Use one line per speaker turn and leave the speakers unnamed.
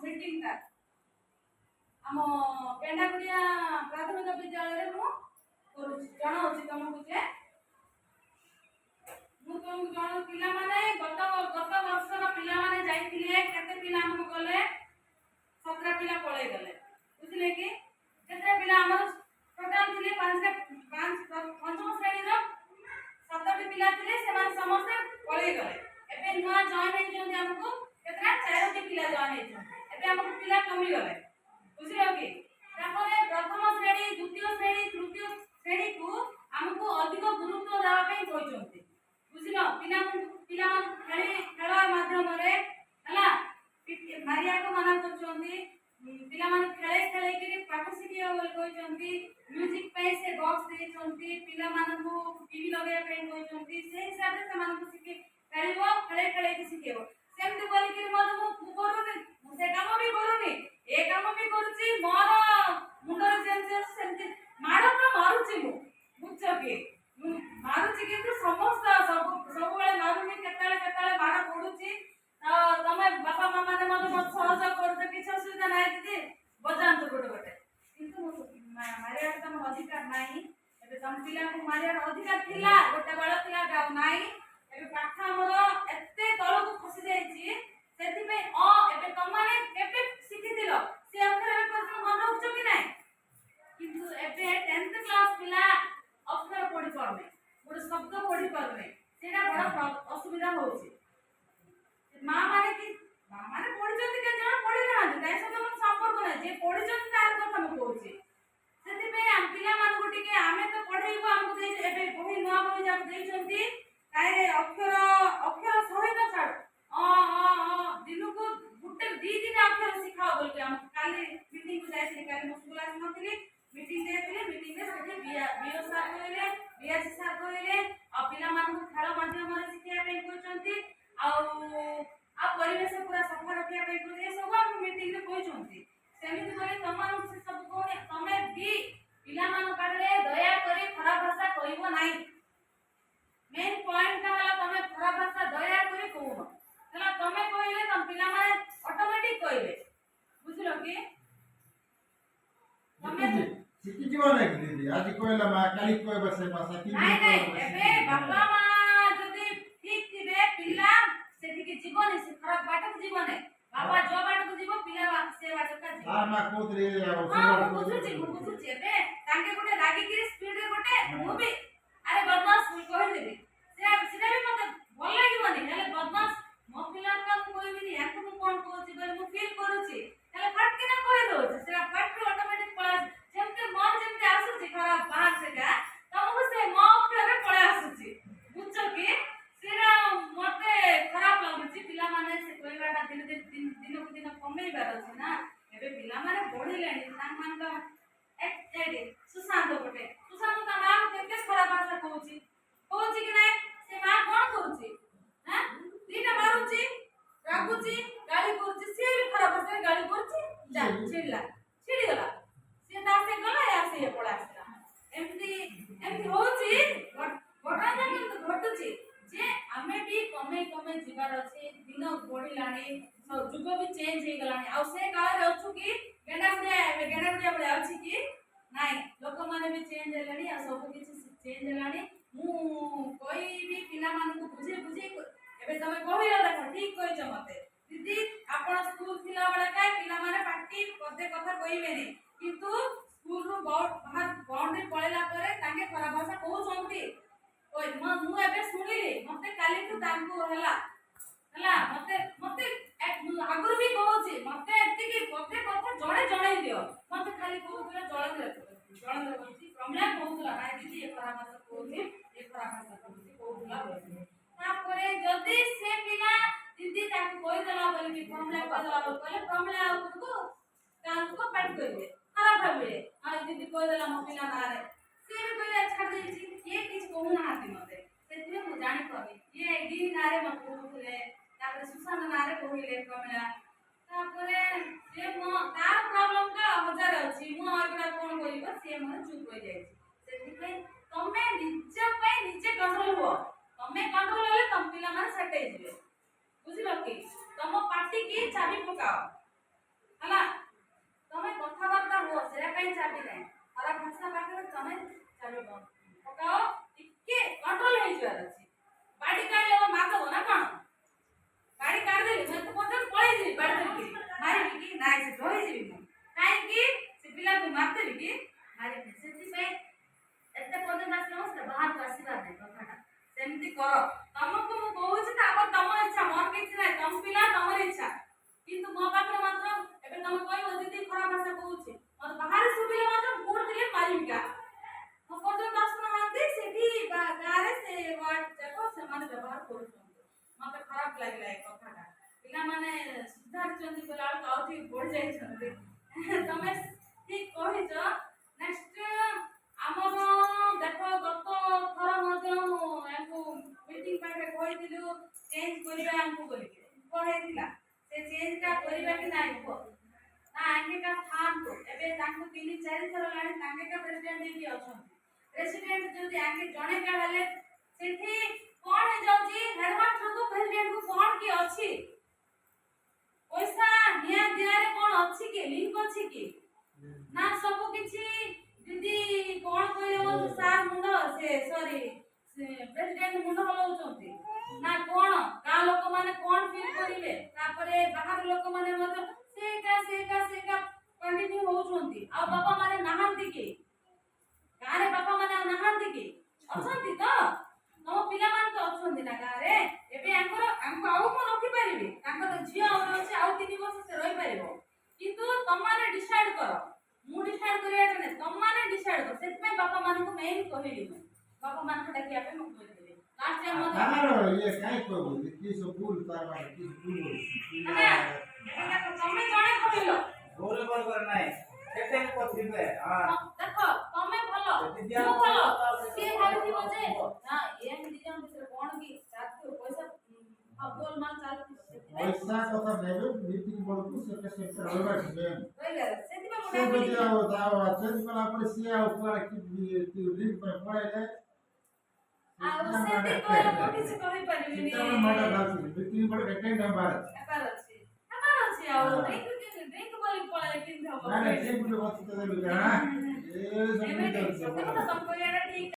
meeting टा आम केंडागुड़िया प्राथमिक विद्यालय रे मु करूछि जणाउछि तुमको जे मु तुम जण पिला माने गत वर्ष रा पिला माने जाइथिले केते पिला हमको गले 17 पिला पळे गले बुझले कि केते पिला हमर टोटल थिले 5 पंचम श्रेणी रो 7 पिला थिले सेमान समस्त पळे गले एबे नुआ जॉइन हे जों हमको केतना 4 पिला जॉइन हे एबे हमको पिला कमी गले बुझिलो कि तापरे प्रथम श्रेणी द्वितीय श्रेणी तृतीय श्रेणी को हमको अधिक गुरुत्व देवा पे कहचोंती बुझिलो पिला मन खेल माध्यम रे हला मारिया को मना करचोंती पिला मन खेले के पाठ सिखियो बोल कहचोंती म्यूजिक पे से बॉक्स देचोंती पिला मन को टीवी लगे पे कहचोंती से हिसाब से मन को सिखे खेलबो खेले के सिखेबो सेमते बोल के मु करूनी से काम भी करूनी ए काम भी करूची मोर मुंडर सेमते मारो तो मारुची मु बुझो के मारुची किंतु समस्त सब बेले मारुनी केताले मार पडुची तमे बापा मामा ने मने सहयोग करते किछ असुविधा नाही दीदी बजान तो गोटे किंतु मारिया तम अधिकार नाही एबे तम पिला को मारिया अधिकार थिला गोटे बेला थिला गाव नाही एबे पाठ हमर एते तळ को खसी जाईची सेति पे एबे तम माने केबे सिखितिलो से अक्षर एबे प्रश्न मन रखछो कि नाही किंतु एबे 10th क्लास पिला अक्षर पढि परने गोटे शब्द पढि परने सेटा बड़ा असुविधा होची मां माने पढिचंती के जण पढि नाहंती ताई सब मन संपर्क नै जे पढिचंती तार कथा म कहूची सेति पे हम पिला मान गुटी के आमे तो पढैबो हमको दे एबे बही नवा बही जा देइचंती ताई अक्षर सहित छाड़ दिनु को गुटे दी दिन अक्षर सिखाओ बोल के हम काली मीटिंग को जाई काली मुस्कुला नथिली मीटिंग देथिले मीटिंग में सेठी बीओ सर कहले बीएस सर कहले आ पिला मान को खेल माध्यम रे सिखिया पे कहचंती आ परिवेश पूरा सफा रखिया पे कहले सब हम मीटिंग रे कहचंती सेमिति बोले तमान से सब कोने तमे भी पिला मान पाडले दया करी खराब भाषा कहइबो नाही मेन पॉइंट का हला तमे खराब भाषा दया करी कहू हला तमे कहले तम पिला माने ऑटोमेटिक कहले बुझलो कि तमे
सिखि जीवन है दीदी आज कहला मा काली कहबा से भाषा कि
नहीं एबे बापा मां जदी ठीक थिबे पिला सेठी के जीवन से खराब बाटक जीवन है बाबा जो बाटक जीव पिला से बाटक का जीवन
आ मा कोदरे
हां बुझुची एबे तांके गुटे लागी कि स्पीड रे गुटे मूवी अरे बदमाश कहि देबे सेटा भी मते भल लागिबनी हेले बदमाश मो पिला का कोई भी नहीं याको मु कोन कहूची बले मु फील करूची हेले फट के ना कहि दोछ सेटा फट के ऑटोमेटिक पळा जेमते मन जेमते आसुची खराब बाहर सेटा तमको से मो पे पळा आसुची बुझो कि सेरा मते खराब लागुची पिला माने से कहबाटा दिन को दिन कमेइबार अछि ना एबे पिला माने बढ़िलेनी तान मान का एक एडे सुशांत गोटे सुशांत ता नाम केते खराब भाषा कहूची कि नाही से मां कोन करूची हां दीना मारूची रागुची गाली करूची से भी खराब भाषा गाली करूची जा छिड़ी गला से दासे गला या से पड़ा आसला एमती होची घटना किंतु घटुची जे हमें भी कमे जीवार अछि दिन बढ़िलानी जुग भी चेंज हे गलानी आ से काल रे अछु कि गेडा बडे अछि कि नाही लोक माने भी चेंज हेलानी आ सब किछि चेंज हेलानी मु कोई भी पिला मान को बुझे एबे तमे कहिला देखो ठीक कहिछ मते दीदी आपण स्कूल थिला बडा काय पिला माने पार्टी पदे कथा कहिबे नै किंतु स्कूल रो बाहर बाउंड्री पळेला परे तांगे खराब भाषा कहू छंती ओय मु एबे सुनिली मते काली तो तांको हला मते आगुर भी कहूची मते एति कि पदे कथा जणे दियो मते खाली कहूला जळे कहूची प्रॉब्लम कहूला नाइ दीदी ए खराब भाषा कहूची ए खराब भाषा कहूची कहूला बोलती तापरे जदी से पिला दीदी ताको कोइ दला बोली कि प्रॉब्लम बदला बोले प्रॉब्लम को ताको पाट करिवे खराब भाबे आ दीदी कोइ दला म पिला ना रे से भी कोइ छाड़ देछि ये किछ कहू ना हाती मते सेति मु जानि पबी ये डी नारे म कहूले तापरे सुशांत नारे कहले प्रॉब्लम तापरे जे म तार प्रॉब्लम का हजार अछि मु एकरा कोन करिबो से मन चुप हो जाय सेति पे तमे निजे कंट्रोल हो तमे कंट्रोल हेले तम पिला माने सेट हे जिवे बुझिलो कि तम पार्टी की चाबी पकाओ ପାଇଁ ଚାବି ନାହିଁ ଖରାପ ଭାଷା ପାଖରେ ତମେ ଚାବି ପକାଅ ଟିକେ କଣ୍ଟ୍ରୋଲ ହେଇଯିବାର ଅଛି ବାଡ଼ି କାଢିଲେ ମାରିଦବ ନା କଣ ବାଡ଼ି କାଢିଦେଲି ମୁଁ ତ ପର୍ଯ୍ୟନ୍ତ ପଳେଇଯିବି ବାଡ଼ି ଧରିକି ମାରିବି କି ନାଇଁ ସେ ରହିଯିବି ମୁଁ କାହିଁକି ସେ ପିଲାକୁ ମାରିଦେବି କି ମାରିବି ସେଥିପାଇଁ ଏତେ ପର୍ଯ୍ୟନ୍ତ ଆସିଲେ ସେଟା ବାହାରକୁ ଆସିବାର ନାହିଁ କଥାଟା ସେମିତି କର ତମକୁ ମୁଁ କହୁଛି ତାପରେ ତମ ଇଚ୍ଛା ମୋର କିଛି ନାହିଁ ତମ ପିଲା ତମର ଇଚ୍ଛା କିନ୍ତୁ ମୋ ପାଖରେ ମାତ୍ର ଏବେ ତମେ କହିବ ଦିଦି ଖରାପ ଭାଷା କହୁଛି ମତେ ବାହାରେ ଶୁଭିଲେ ମାତ୍ର କୋଉଠି ଥିଲେ ମାରିବି କା ମୋ ପର୍ଯ୍ୟନ୍ତ ଆସୁନାହାନ୍ତି ସେଠି ଗାଁରେ ସେ ୱାର୍ଡ ଯାକ ସେମାନେ ବ୍ୟବହାର କରୁଛନ୍ତି ମତେ ଖରାପ ଲାଗିଲା ଏ କଥାଟା ପିଲାମାନେ ସୁଧାରିଛନ୍ତି ବୋଲା ବେଳକୁ ଆଉ ଟିକେ ବଢି ଯାଇଛନ୍ତି ତମେ ଠିକ କହିଛ ନେକ୍ସଟ ଆମର ଦେଖ ଗତ ଥର ମଧ୍ୟ ୟାଙ୍କୁ ମିଟିଂ ପାଖରେ କହିଥିଲୁ ଚେଞ୍ଜ କରିବା ଆମକୁ ବୋଲିକି କହିଥିଲା ସେ ଚେଞ୍ଜଟା କରିବା କି ନାହିଁ କୁହ ନା ଆଙ୍ଗେକା ଥାଆନ୍ତୁ ଏବେ ତାଙ୍କୁ 3-4 ଥର ହେଲାଣି ତାଙ୍କେକା ପ୍ରେସିଡେଣ୍ଟ ହେଇକି ଅଛନ୍ତି ପ୍ରେସିଡେଣ୍ଟ ଯଦି ଆଙ୍ଗେ ଜଣେକା ହେଲେ ସେଠି କଣ ହେଇଯାଉଛି ହେଡମାଷ୍ଟରକୁ ପ୍ରେସିଡେଣ୍ଟକୁ କଣ କି ଅଛି ପଇସା ନିଆ ଦିଆରେ କଣ ଅଛି କି ଲିଙ୍କ ଅଛି କି ନା ସବୁ କିଛି ଦିଦି କଣ କହିବ ସାର୍ ମୁଣ୍ଡ ସେ ସରି ପ୍ରେସିଡେଣ୍ଟ ମୁଣ୍ଡ ହଲାଉଛନ୍ତି ନା କଣ ଗାଁ ଲୋକମାନେ କଣ ଫିଲ୍ କରିବେ ତାପରେ ବାହାର ଲୋକମାନେ ମଧ୍ୟ ସେକା କଣ୍ଟିନ୍ୟୁ ହଉଛନ୍ତି ଆଉ ବାପା ମାନେ ନାହାନ୍ତି କି ଗାଁରେ ବାପା ମାନେ ଆଉ ନାହାନ୍ତି କି ଅଛନ୍ତି ତ ତମ ପିଲାମାନେ ତ ଅଛନ୍ତି ନା ଗାଁରେ ଏବେ ଆଙ୍କୁ ଆଉ କଣ ରଖିପାରିବି ତାଙ୍କର ଝିଅ ଅଛି ଆଉ 3 ବର୍ଷ ସେ ରହିପାରିବ କିନ୍ତୁ ତମମାନେ ଡିସାଇଡ୍ କର ମୁଁ ଡିସାଇଡ୍ କରିବାଟା ନାହିଁ ତମମାନେ ଡିସାଇଡ୍ କର ସେଥିପାଇଁ ବାପା ମାନଙ୍କୁ ମେନ୍ କହିଲି ମୁଁ ବାପା ମାନଙ୍କୁ ଡାକିବା ପାଇଁ ମୁଁ କହିଥିଲି ଲାଷ୍ଟ ଟାଇମ୍ ମଧ୍ୟ
ତାର ଇଏ କାଇଁ କହିବୁ କି ସବୁ ଭୁଲ ତାର ମାନେ କି ଭୁଲ
ଦେଖ ତମେ ଜଣେ କହିଲ
ଭୁଲ କରିବାର ନାହିଁ କେତେ କରିଥିବେ
ଦେଖ ତମେ ଭଲ ମୁଁ ଭଲ ସିଏ ଭାବିଥିବ ଯେ ନା ଏମିତି ଜଣ ବିଷୟରେ କଣ କି ଚାଲିଥିବ ପଇସା ଗୋଲ ମାଲ ଚାଲିଥିବ
ପଇସା କଥା ନେବେ ମିଟିଂ ବେଳକୁ ସେଟା ସେଟା ରହିବା ମେନ୍
ସେଥିପାଇଁ
ସେ
ମୁଁ
ଯଦି ଆଉ ଦାও ଚେଞ୍ଜ କଲା ପରେ ସିଏ ଆଉ କୁଆଡେ କି ଲିଙ୍କ ପାଇଁ ପଳେଇଲେ
ଆଉ ସେଠି କହିଲେ ମୁଁ କିଛି କହିପାରିବିନି
ସେଟା ମାଡା ଦାଉଛି ମିଟିଂ ବେଳେ ଏଟେଣ୍ଡ ହେବାର
ଅଛି ଆଉ ଡ୍ରିଙ୍କ ବୋଲି ପଳେଇଲେ କେମିତି ହବ
ନା ନା ଠିକ ବୋଲି ବସିତେ ଦେବି ନା ଏ
ଏମିତି
ସବୁ
ସତ କଥା ତମ କହିବାଟା ଠିକ